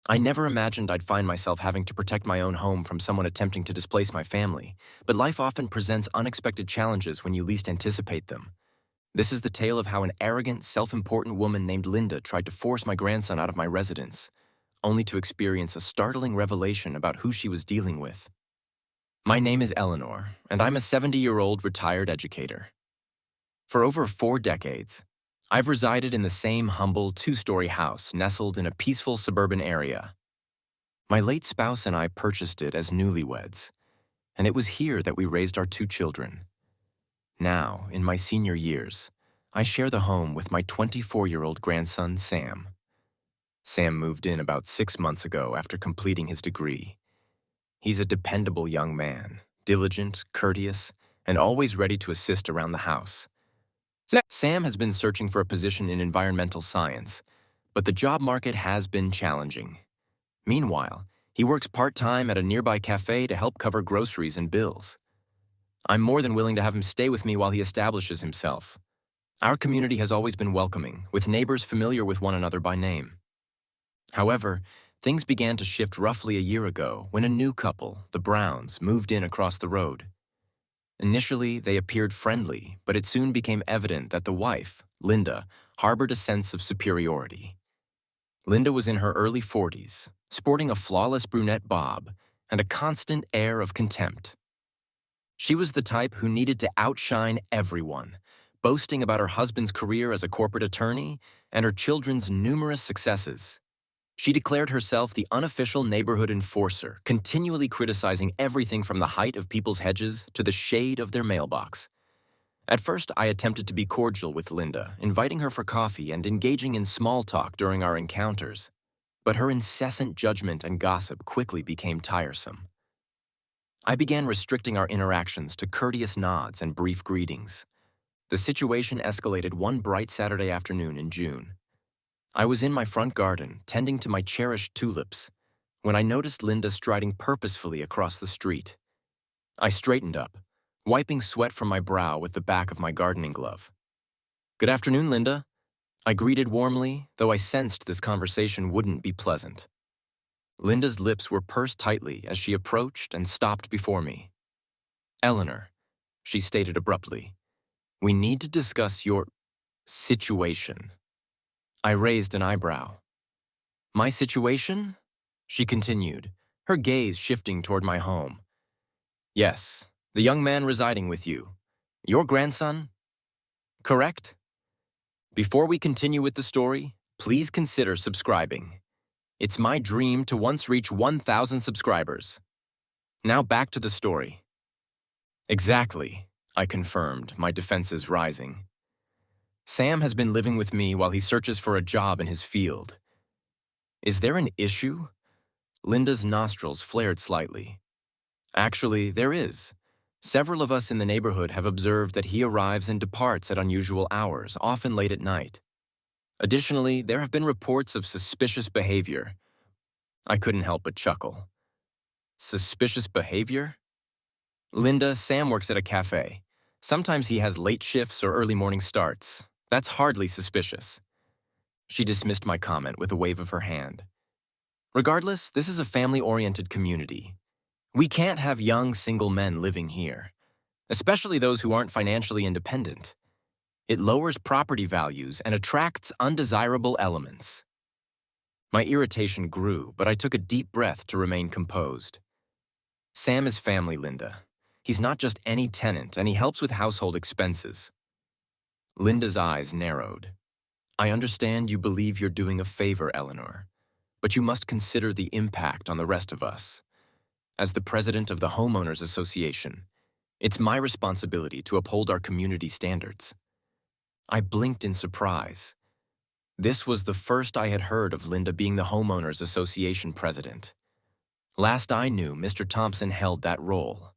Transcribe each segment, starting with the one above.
I never imagined I'd find myself having to protect my own home from someone attempting to displace my family, but life often presents unexpected challenges when you least anticipate them. This is the tale of how an arrogant, self-important woman named Linda tried to force my grandson out of my residence, only to experience a startling revelation about who she was dealing with. My name is Eleanor, and I'm a 70-year-old retired educator. For over 4 decades, I've resided in the same humble two-story house nestled in a peaceful suburban area. My late spouse and I purchased it as newlyweds, and it was here that we raised our 2 children. Now, in my senior years, I share the home with my 24-year-old grandson, Sam. Sam moved in about 6 months ago after completing his degree. He's a dependable young man, diligent, courteous, and always ready to assist around the house. Sam has been searching for a position in environmental science, but the job market has been challenging. Meanwhile, he works part-time at a nearby cafe to help cover groceries and bills. I'm more than willing to have him stay with me while he establishes himself. Our community has always been welcoming, with neighbors familiar with one another by name. However, things began to shift roughly a year ago when a new couple, the Browns, moved in across the road. Initially, they appeared friendly, but it soon became evident that the wife, Linda, harbored a sense of superiority. Linda was in her early 40s, sporting a flawless brunette bob and a constant air of contempt. She was the type who needed to outshine everyone, boasting about her husband's career as a corporate attorney and her children's numerous successes. She declared herself the unofficial neighborhood enforcer, continually criticizing everything from the height of people's hedges to the shade of their mailbox. At first, I attempted to be cordial with Linda, inviting her for coffee and engaging in small talk during our encounters. But her incessant judgment and gossip quickly became tiresome. I began restricting our interactions to courteous nods and brief greetings. The situation escalated one bright Saturday afternoon in June. I was in my front garden, tending to my cherished tulips, when I noticed Linda striding purposefully across the street. I straightened up, wiping sweat from my brow with the back of my gardening glove. "Good afternoon, Linda," I greeted warmly, though I sensed this conversation wouldn't be pleasant. Linda's lips were pursed tightly as she approached and stopped before me. "Eleanor," she stated abruptly, "we need to discuss your situation." I raised an eyebrow. "My situation?" she continued, her gaze shifting toward my home. "Yes, the young man residing with you. Your grandson? Correct? Before we continue with the story, please consider subscribing. It's my dream to once reach 1,000 subscribers. Now back to the story." "Exactly," I confirmed, my defenses rising. "Sam has been living with me while he searches for a job in his field. Is there an issue?" Linda's nostrils flared slightly. "Actually, there is. Several of us in the neighborhood have observed that he arrives and departs at unusual hours, often late at night. Additionally, there have been reports of suspicious behavior." I couldn't help but chuckle. "Suspicious behavior?" "Linda, Sam works at a cafe. Sometimes he has late shifts or early morning starts. That's hardly suspicious." She dismissed my comment with a wave of her hand. "Regardless, this is a family-oriented community. We can't have young, single men living here, especially those who aren't financially independent. It lowers property values and attracts undesirable elements." My irritation grew, but I took a deep breath to remain composed. "Sam is family, Linda. He's not just any tenant, and he helps with household expenses." Linda's eyes narrowed. "I understand you believe you're doing a favor, Eleanor, but you must consider the impact on the rest of us. As the president of the Homeowners Association, it's my responsibility to uphold our community standards." I blinked in surprise. This was the first I had heard of Linda being the Homeowners Association president. Last I knew, Mr. Thompson held that role.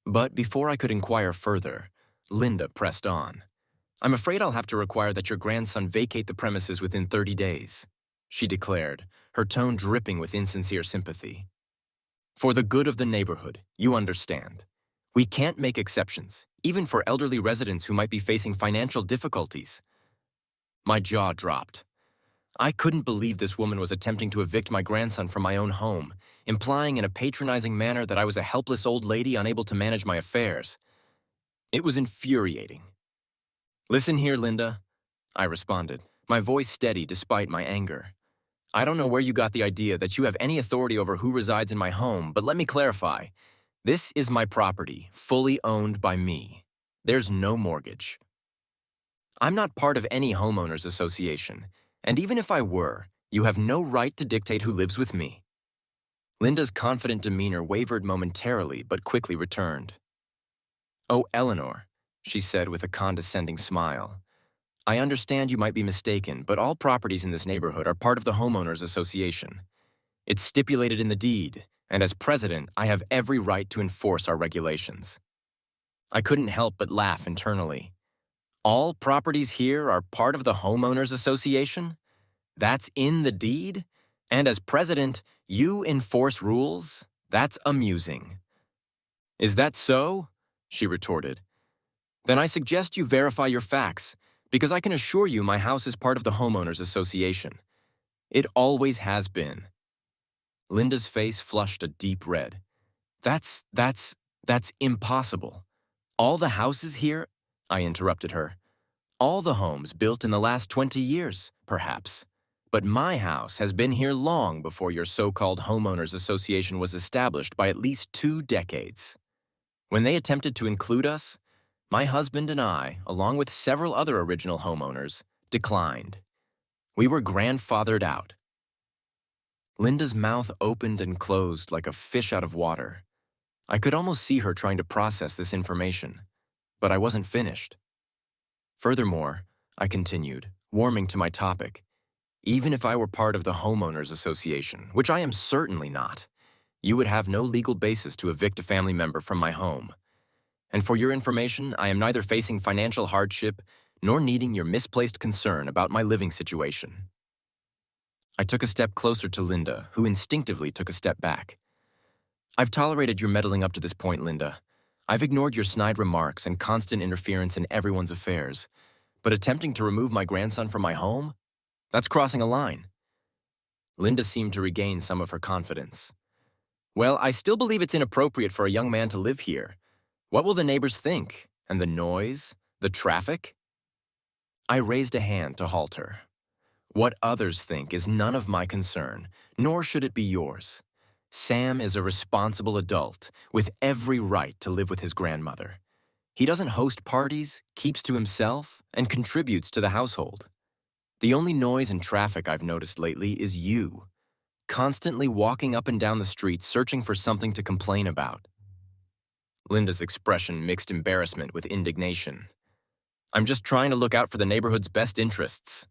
But before I could inquire further, Linda pressed on. "I'm afraid I'll have to require that your grandson vacate the premises within 30 days, she declared, her tone dripping with insincere sympathy. "For the good of the neighborhood, you understand. We can't make exceptions, even for elderly residents who might be facing financial difficulties." My jaw dropped. I couldn't believe this woman was attempting to evict my grandson from my own home, implying in a patronizing manner that I was a helpless old lady unable to manage my affairs. It was infuriating. "Listen here, Linda," I responded, my voice steady despite my anger. "I don't know where you got the idea that you have any authority over who resides in my home, but let me clarify. This is my property, fully owned by me. There's no mortgage. I'm not part of any homeowners association, and even if I were, you have no right to dictate who lives with me." Linda's confident demeanor wavered momentarily but quickly returned. "Oh, Eleanor," she said with a condescending smile, "I understand you might be mistaken, but all properties in this neighborhood are part of the homeowners association. It's stipulated in the deed, and as president, I have every right to enforce our regulations." I couldn't help but laugh internally. All properties here are part of the homeowners association? That's in the deed? And as president, you enforce rules? That's amusing. "Is that so?" she retorted. "Then I suggest you verify your facts, because I can assure you my house is part of the homeowners association. It always has been." Linda's face flushed a deep red. That's impossible. "All the houses here," I interrupted her. "All the homes built in the last 20 years, perhaps. But my house has been here long before your so-called homeowners association was established by at least 2 decades. When they attempted to include us, my husband and I, along with several other original homeowners, declined. We were grandfathered out." Linda's mouth opened and closed like a fish out of water. I could almost see her trying to process this information, but I wasn't finished. "Furthermore," I continued, warming to my topic, "even if I were part of the homeowners association, which I am certainly not, you would have no legal basis to evict a family member from my home. And for your information, I am neither facing financial hardship nor needing your misplaced concern about my living situation." I took a step closer to Linda, who instinctively took a step back. "I've tolerated your meddling up to this point, Linda. I've ignored your snide remarks and constant interference in everyone's affairs. But attempting to remove my grandson from my home? That's crossing a line." Linda seemed to regain some of her confidence. "Well, I still believe it's inappropriate for a young man to live here. What will the neighbors think? And the noise? The traffic?" I raised a hand to halt her. "What others think is none of my concern, nor should it be yours. Sam is a responsible adult with every right to live with his grandmother. He doesn't host parties, keeps to himself, and contributes to the household. The only noise and traffic I've noticed lately is you, constantly walking up and down the street searching for something to complain about." Linda's expression mixed embarrassment with indignation. "I'm just trying to look out for the neighborhood's best interests."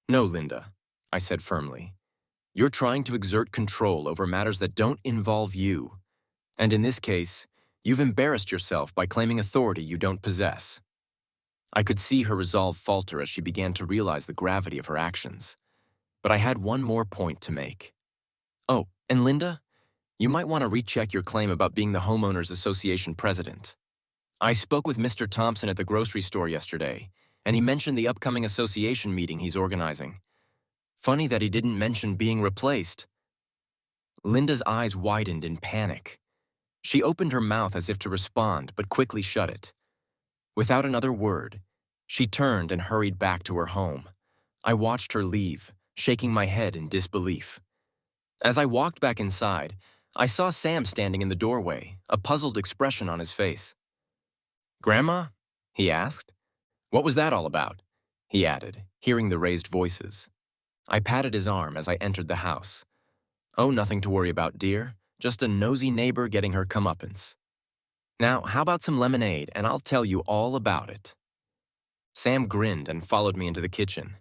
"No, Linda," I said firmly. "You're trying to exert control over matters that don't involve you. And in this case, you've embarrassed yourself by claiming authority you don't possess." I could see her resolve falter as she began to realize the gravity of her actions. But I had one more point to make. "Oh, and Linda, you might want to recheck your claim about being the Homeowners Association president. I spoke with Mr. Thompson at the grocery store yesterday, and he mentioned the upcoming association meeting he's organizing. Funny that he didn't mention being replaced." Linda's eyes widened in panic. She opened her mouth as if to respond, but quickly shut it. Without another word, she turned and hurried back to her home. I watched her leave, shaking my head in disbelief. As I walked back inside, I saw Sam standing in the doorway, a puzzled expression on his face. "Grandma?" he asked. "What was that all about?" he added, hearing the raised voices. I patted his arm as I entered the house. "Oh, nothing to worry about, dear. Just a nosy neighbor getting her comeuppance. Now, how about some lemonade, and I'll tell you all about it." Sam grinned and followed me into the kitchen.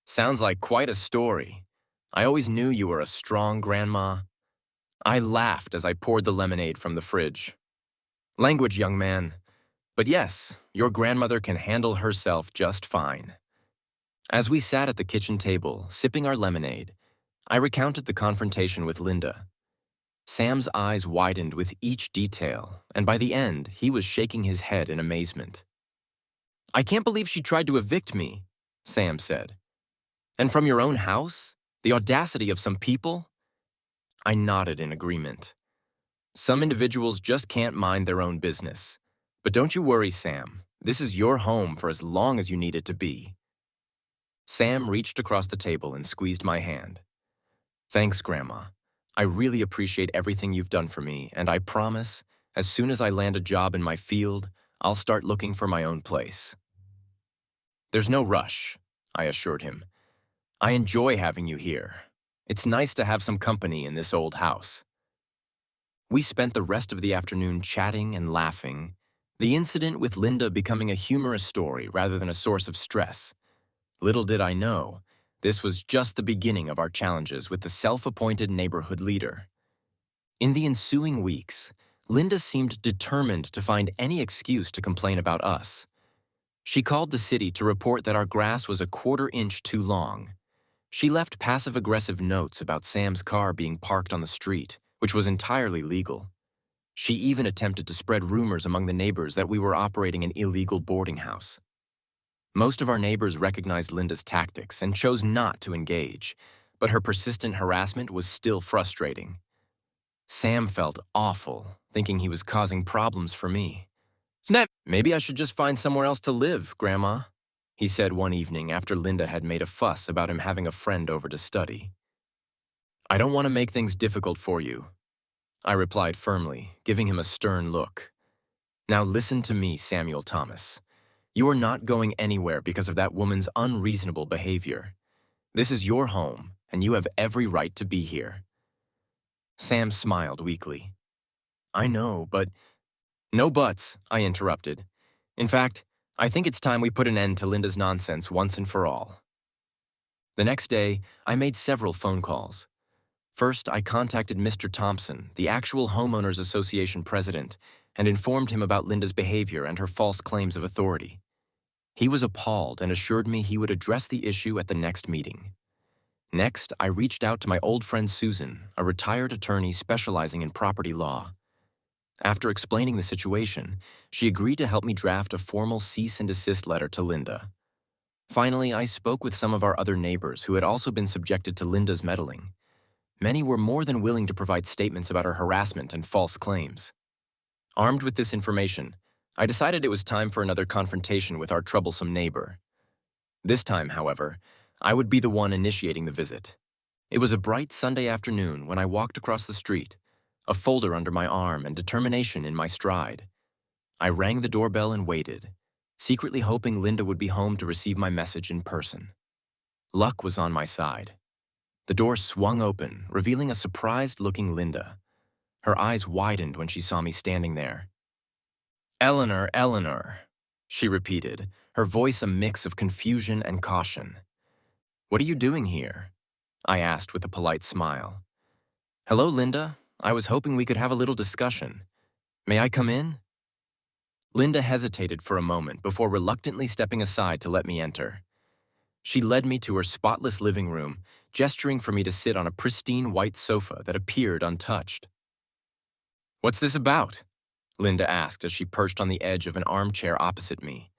"Sounds like quite a story. I always knew you were a strong grandma." I laughed as I poured the lemonade from the fridge. "Language, young man. But yes, your grandmother can handle herself just fine." As we sat at the kitchen table, sipping our lemonade, I recounted the confrontation with Linda. Sam's eyes widened with each detail, and by the end, he was shaking his head in amazement. "I can't believe she tried to evict me," Sam said. And from your own house? The audacity of some people? I nodded in agreement. Some individuals just can't mind their own business. But don't you worry, Sam. This is your home for as long as you need it to be. Sam reached across the table and squeezed my hand. Thanks, Grandma. I really appreciate everything you've done for me, and I promise, as soon as I land a job in my field, I'll start looking for my own place. There's no rush, I assured him. I enjoy having you here. It's nice to have some company in this old house. We spent the rest of the afternoon chatting and laughing, the incident with Linda becoming a humorous story rather than a source of stress. Little did I know, this was just the beginning of our challenges with the self-appointed neighborhood leader. In the ensuing weeks, Linda seemed determined to find any excuse to complain about us. She called the city to report that our grass was a quarter-inch too long. She left passive-aggressive notes about Sam's car being parked on the street, which was entirely legal. She even attempted to spread rumors among the neighbors that we were operating an illegal boarding house. Most of our neighbors recognized Linda's tactics and chose not to engage, but her persistent harassment was still frustrating. Sam felt awful, thinking he was causing problems for me. Snap! Maybe I should just find somewhere else to live, Grandma, he said one evening after Linda had made a fuss about him having a friend over to study. I don't want to make things difficult for you, I replied firmly, giving him a stern look. Now listen to me, Samuel Thomas. You are not going anywhere because of that woman's unreasonable behavior. This is your home, and you have every right to be here. Sam smiled weakly. I know, but… No buts, I interrupted. In fact, I think it's time we put an end to Linda's nonsense once and for all. The next day, I made several phone calls. First, I contacted Mr. Thompson, the actual Homeowners Association president, and informed him about Linda's behavior and her false claims of authority. He was appalled and assured me he would address the issue at the next meeting. Next, I reached out to my old friend Susan, a retired attorney specializing in property law. After explaining the situation, she agreed to help me draft a formal cease and desist letter to Linda. Finally, I spoke with some of our other neighbors who had also been subjected to Linda's meddling. Many were more than willing to provide statements about her harassment and false claims. Armed with this information, I decided it was time for another confrontation with our troublesome neighbor. This time, however, I would be the one initiating the visit. It was a bright Sunday afternoon when I walked across the street, a folder under my arm and determination in my stride. I rang the doorbell and waited, secretly hoping Linda would be home to receive my message in person. Luck was on my side. The door swung open, revealing a surprised-looking Linda. Her eyes widened when she saw me standing there. Eleanor, Eleanor, she repeated, her voice a mix of confusion and caution. What are you doing here? I asked with a polite smile. Hello, Linda. I was hoping we could have a little discussion. May I come in? Linda hesitated for a moment before reluctantly stepping aside to let me enter. She led me to her spotless living room, gesturing for me to sit on a pristine white sofa that appeared untouched. What's this about? Linda asked as she perched on the edge of an armchair opposite me.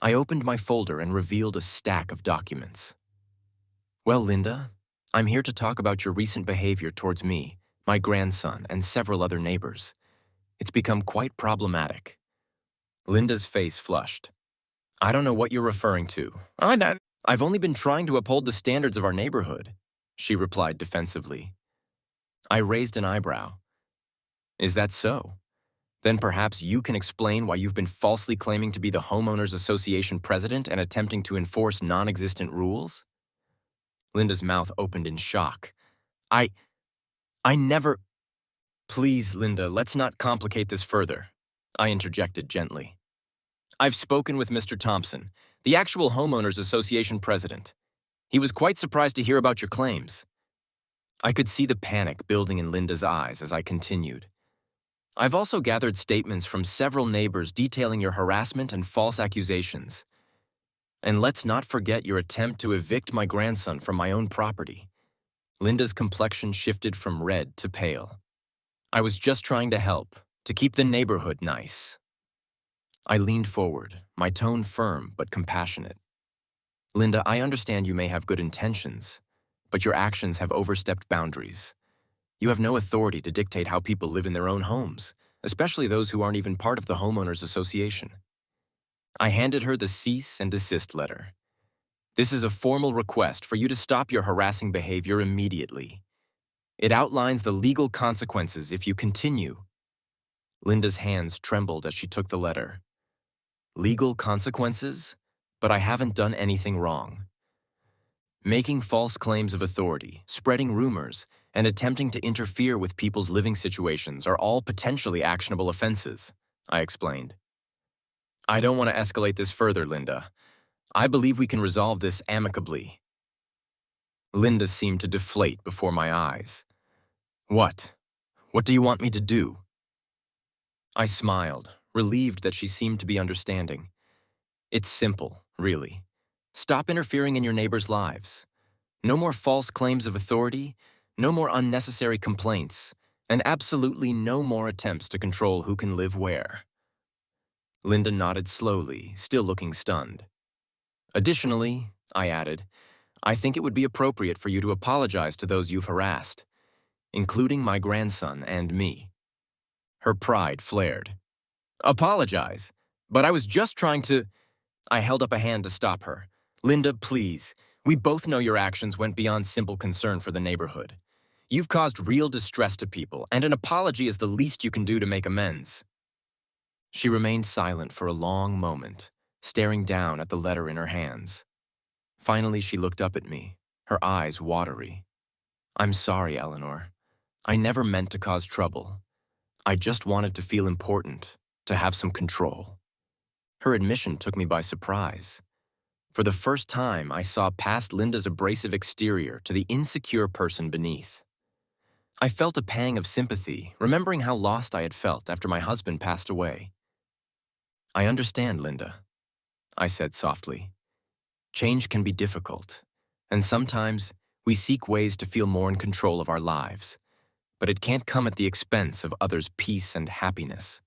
I opened my folder and revealed a stack of documents. Well, Linda, I'm here to talk about your recent behavior towards me, my grandson, and several other neighbors. It's become quite problematic. Linda's face flushed. I don't know what you're referring to. I've only been trying to uphold the standards of our neighborhood, she replied defensively. I raised an eyebrow. Is that so? Then perhaps you can explain why you've been falsely claiming to be the Homeowners Association president and attempting to enforce non-existent rules? Linda's mouth opened in shock. I never… Please, Linda, let's not complicate this further, I interjected gently. I've spoken with Mr. Thompson, the actual Homeowners Association president. He was quite surprised to hear about your claims. I could see the panic building in Linda's eyes as I continued. I've also gathered statements from several neighbors detailing your harassment and false accusations. And let's not forget your attempt to evict my grandson from my own property. Linda's complexion shifted from red to pale. I was just trying to help, to keep the neighborhood nice. I leaned forward, my tone firm but compassionate. Linda, I understand you may have good intentions, but your actions have overstepped boundaries. You have no authority to dictate how people live in their own homes, especially those who aren't even part of the homeowners association. I handed her the cease and desist letter. This is a formal request for you to stop your harassing behavior immediately. It outlines the legal consequences if you continue. Linda's hands trembled as she took the letter. Legal consequences? But I haven't done anything wrong. Making false claims of authority, spreading rumors, and attempting to interfere with people's living situations are all potentially actionable offenses, I explained. I don't want to escalate this further, Linda. I believe we can resolve this amicably. Linda seemed to deflate before my eyes. What? What do you want me to do? I smiled, relieved that she seemed to be understanding. It's simple, really. Stop interfering in your neighbors' lives. No more false claims of authority, no more unnecessary complaints, and absolutely no more attempts to control who can live where. Linda nodded slowly, still looking stunned. Additionally, I added, I think it would be appropriate for you to apologize to those you've harassed, including my grandson and me. Her pride flared. Apologize? But I was just trying to… I held up a hand to stop her. Linda, please. We both know your actions went beyond simple concern for the neighborhood. You've caused real distress to people, and an apology is the least you can do to make amends. She remained silent for a long moment, staring down at the letter in her hands. Finally, she looked up at me, her eyes watery. I'm sorry, Eleanor. I never meant to cause trouble. I just wanted to feel important, to have some control. Her admission took me by surprise. For the first time, I saw past Linda's abrasive exterior to the insecure person beneath. I felt a pang of sympathy, remembering how lost I had felt after my husband passed away. I understand, Linda, I said softly. Change can be difficult, and sometimes we seek ways to feel more in control of our lives, but it can't come at the expense of others' peace and happiness.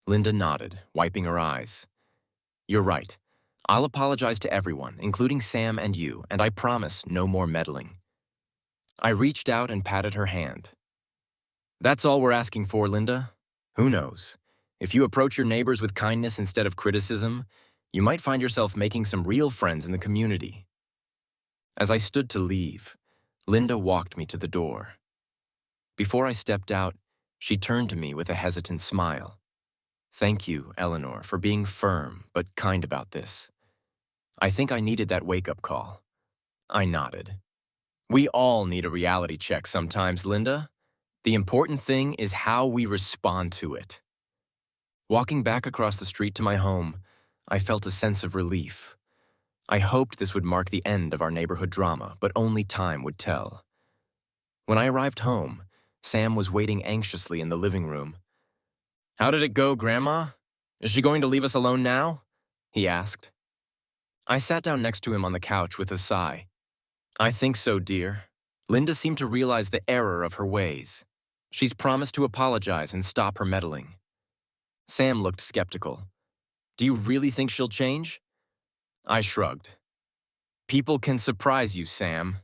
Linda nodded, wiping her eyes. You're right. I'll apologize to everyone, including Sam and you, and I promise no more meddling. I reached out and patted her hand. That's all we're asking for, Linda. Who knows? If you approach your neighbors with kindness instead of criticism, you might find yourself making some real friends in the community. As I stood to leave, Linda walked me to the door. Before I stepped out, she turned to me with a hesitant smile. Thank you, Eleanor, for being firm but kind about this. I think I needed that wake-up call. I nodded. We all need a reality check sometimes, Linda. The important thing is how we respond to it. Walking back across the street to my home, I felt a sense of relief. I hoped this would mark the end of our neighborhood drama, but only time would tell. When I arrived home, Sam was waiting anxiously in the living room. How did it go, Grandma? Is she going to leave us alone now? He asked. I sat down next to him on the couch with a sigh. I think so, dear. Linda seemed to realize the error of her ways. She's promised to apologize and stop her meddling. Sam looked skeptical. Do you really think she'll change? I shrugged. People can surprise you, Sam.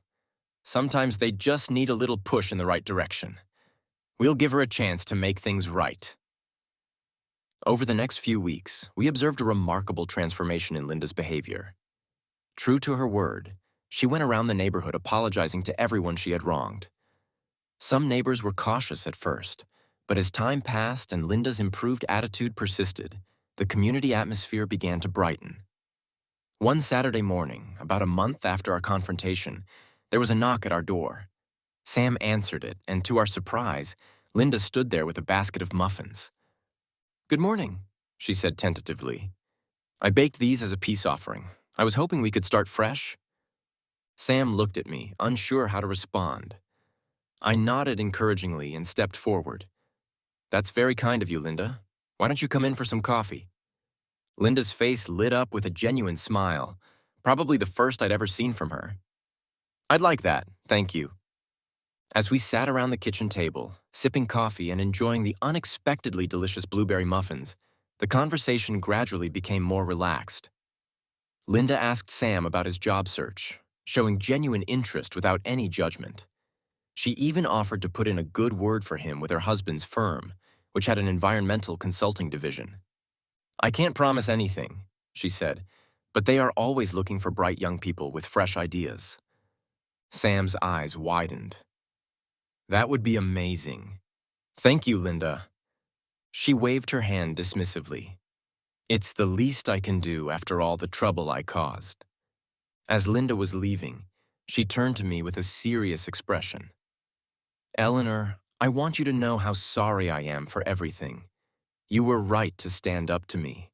Sometimes they just need a little push in the right direction. We'll give her a chance to make things right. Over the next few weeks, we observed a remarkable transformation in Linda's behavior. True to her word, she went around the neighborhood apologizing to everyone she had wronged. Some neighbors were cautious at first, but as time passed and Linda's improved attitude persisted, the community atmosphere began to brighten. One Saturday morning, about a month after our confrontation, there was a knock at our door. Sam answered it, and to our surprise, Linda stood there with a basket of muffins. Good morning, she said tentatively. I baked these as a peace offering. I was hoping we could start fresh. Sam looked at me, unsure how to respond. I nodded encouragingly and stepped forward. That's very kind of you, Linda. Why don't you come in for some coffee? Linda's face lit up with a genuine smile, probably the first I'd ever seen from her. I'd like that, thank you. As we sat around the kitchen table, sipping coffee and enjoying the unexpectedly delicious blueberry muffins, the conversation gradually became more relaxed. Linda asked Sam about his job search, showing genuine interest without any judgment. She even offered to put in a good word for him with her husband's firm, which had an environmental consulting division. "I can't promise anything," she said, "but they are always looking for bright young people with fresh ideas." Sam's eyes widened. "That would be amazing. Thank you, Linda." She waved her hand dismissively. "It's the least I can do after all the trouble I caused." As Linda was leaving, she turned to me with a serious expression. "Eleanor, I want you to know how sorry I am for everything. You were right to stand up to me.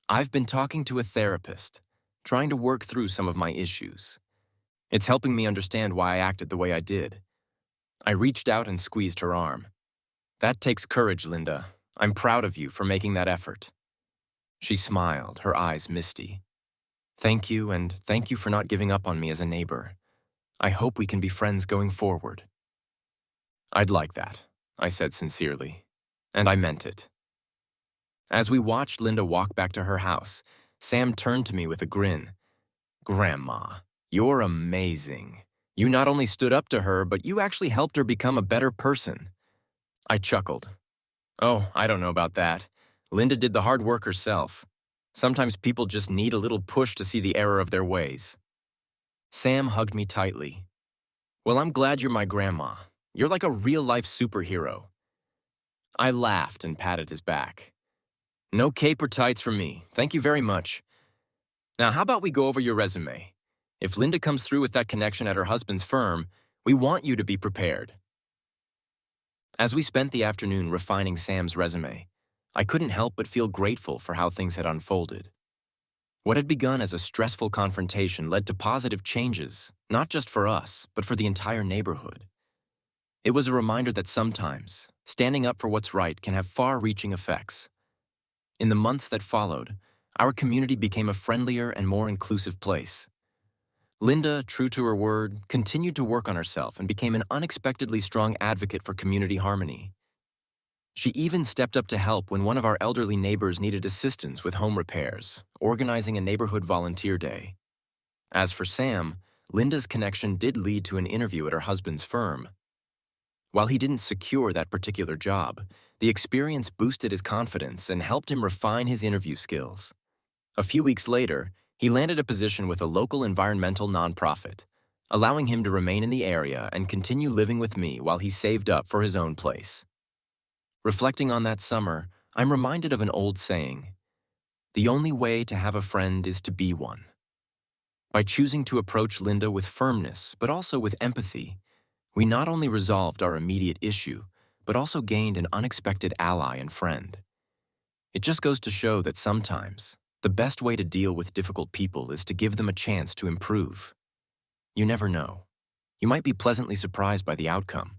I've been talking to a therapist, trying to work through some of my issues. It's helping me understand why I acted the way I did." I reached out and squeezed her arm. "That takes courage, Linda. I'm proud of you for making that effort." She smiled, her eyes misty. "Thank you, and thank you for not giving up on me as a neighbor. I hope we can be friends going forward." "I'd like that," I said sincerely, and I meant it. As we watched Linda walk back to her house, Sam turned to me with a grin. "Grandma, you're amazing. You not only stood up to her, but you actually helped her become a better person." I chuckled. "Oh, I don't know about that. Linda did the hard work herself. Sometimes people just need a little push to see the error of their ways." Sam hugged me tightly. "Well, I'm glad you're my grandma. You're like a real-life superhero." I laughed and patted his back. "No cape or tights for me. Thank you very much. Now, how about we go over your resume? If Linda comes through with that connection at her husband's firm, we want you to be prepared." As we spent the afternoon refining Sam's resume, I couldn't help but feel grateful for how things had unfolded. What had begun as a stressful confrontation led to positive changes, not just for us, but for the entire neighborhood. It was a reminder that sometimes, standing up for what's right can have far-reaching effects. In the months that followed, our community became a friendlier and more inclusive place. Linda, true to her word, continued to work on herself and became an unexpectedly strong advocate for community harmony. She even stepped up to help when one of our elderly neighbors needed assistance with home repairs, organizing a neighborhood volunteer day. As for Sam, Linda's connection did lead to an interview at her husband's firm. While he didn't secure that particular job, the experience boosted his confidence and helped him refine his interview skills. A few weeks later, he landed a position with a local environmental nonprofit, allowing him to remain in the area and continue living with me while he saved up for his own place. Reflecting on that summer, I'm reminded of an old saying: "The only way to have a friend is to be one." By choosing to approach Linda with firmness, but also with empathy, we not only resolved our immediate issue, but also gained an unexpected ally and friend. It just goes to show that sometimes, the best way to deal with difficult people is to give them a chance to improve. You never know. You might be pleasantly surprised by the outcome.